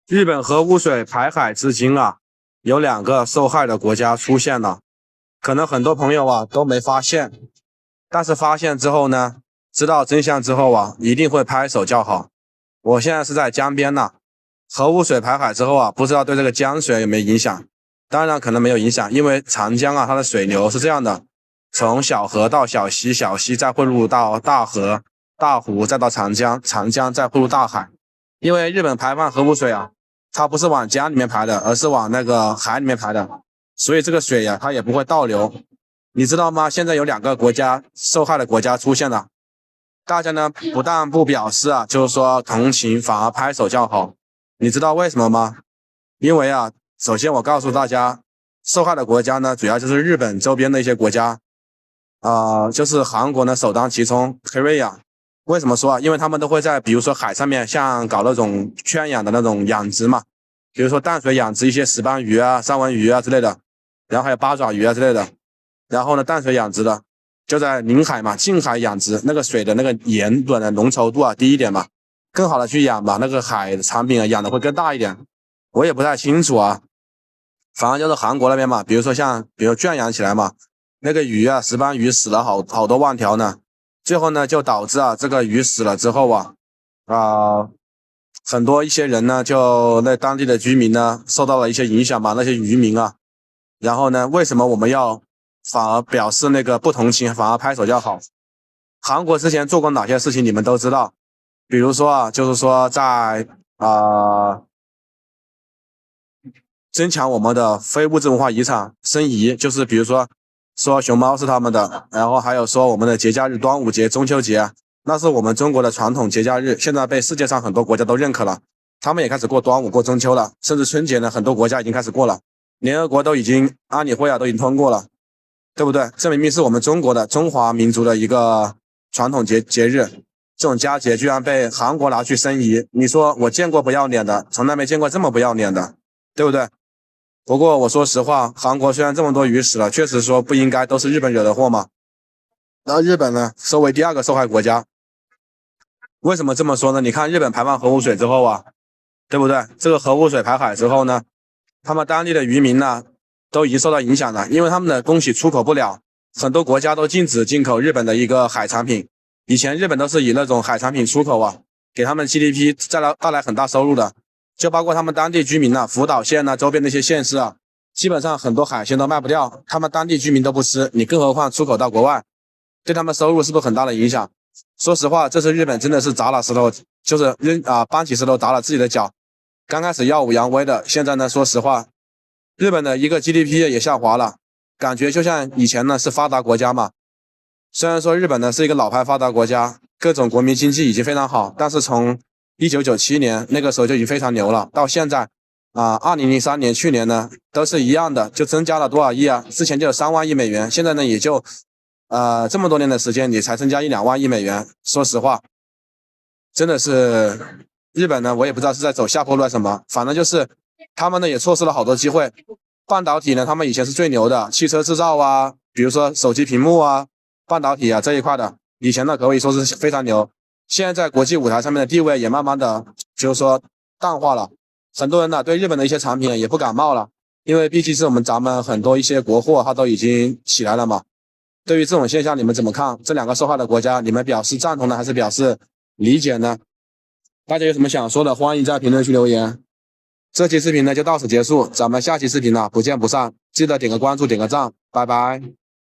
日本核污水排海至今有2个受害的国家出现了，可能很多朋友都没发现，但是发现之后呢，知道真相之后一定会拍手叫好。我现在是在江边核污水排海之后不知道对这个江水有没有影响？当然可能没有影响，因为长江它的水流是这样的，从小河到小溪，小溪再汇入到大河、大湖，再到长江，长江再汇入大海。因为日本排放核污水它不是往江里面排的，而是往那个海里面排的，所以这个水它也不会倒流。你知道吗？现在有2个国家受害的国家出现了，大家呢不但不表示就是说同情，反而拍手叫好。你知道为什么吗？因为首先我告诉大家，受害的国家呢主要就是日本周边的一些国家就是韩国呢首当其冲 Korea。为什么说因为他们都会在比如说海上面像搞那种圈养的那种养殖嘛，比如说淡水养殖一些石斑鱼三文鱼之类的，然后还有八爪鱼之类的。然后呢淡水养殖的就在临海嘛，近海养殖，那个水的那个盐度的浓稠度低一点嘛，更好的去养吧，那个海的产品养的会更大一点。我也不太清楚反正就是韩国那边嘛，比如说比如圈养起来嘛，那个鱼石斑鱼死了好多万条呢，最后呢就导致这个鱼死了之后很多一些人呢就那当地的居民呢受到了一些影响嘛，那些渔民然后呢为什么我们要反而表示那个不同情，反而拍手叫好？韩国之前做过哪些事情你们都知道，比如说就是说在增强我们的非物质文化遗产申遗，就是比如说熊猫是他们的，然后还有说我们的节假日端午节、中秋节，那是我们中国的传统节假日，现在被世界上很多国家都认可了，他们也开始过端午、过中秋了，甚至春节呢，很多国家已经开始过了，联合国都已经安理会都已经通过了，对不对？这明明是我们中国的中华民族的一个传统节日，这种佳节居然被韩国拿去申遗，你说我见过不要脸的，从来没见过这么不要脸的，对不对？不过我说实话，韩国虽然这么多鱼死了，确实说不应该都是日本惹的祸嘛。那日本呢，作为第2个受害国家，为什么这么说呢？你看日本排放核污水之后对不对？这个核污水排海之后呢，他们当地的渔民呢都已经受到影响了，因为他们的东西出口不了，很多国家都禁止进口日本的一个海产品。以前日本都是以那种海产品出口给他们 GDP 带来很大收入的。就包括他们当地居民福岛县周边的一些县市基本上很多海鲜都卖不掉，他们当地居民都不吃，你更何况出口到国外，对他们收入是不是很大的影响？说实话，这次日本真的是砸了石头，就是搬起石头砸了自己的脚。刚开始耀武扬威的，现在呢，说实话，日本的一个 GDP 也下滑了，感觉就像以前呢是发达国家嘛。虽然说日本呢是一个老牌发达国家，各种国民经济已经非常好，但是从1997年那个时候就已经非常牛了，到现在2003年去年呢都是一样的，就增加了多少亿之前就有3万亿美元，现在呢也就这么多年的时间你才增加1-2万亿美元。说实话，真的是日本呢，我也不知道是在走下坡路还是什么，反正就是他们呢也错失了好多机会。半导体呢，他们以前是最牛的，汽车制造比如说手机屏幕半导体这一块的，以前呢可以说是非常牛。现在在国际舞台上面的地位也慢慢的就是说淡化了，很多人呢对日本的一些产品也不感冒了，因为毕竟是咱们很多一些国货它都已经起来了嘛。对于这种现象你们怎么看？这2个受害的国家你们表示赞同呢还是表示理解呢？大家有什么想说的欢迎在评论区留言。这期视频呢就到此结束，咱们下期视频不见不散，记得点个关注点个赞，拜拜。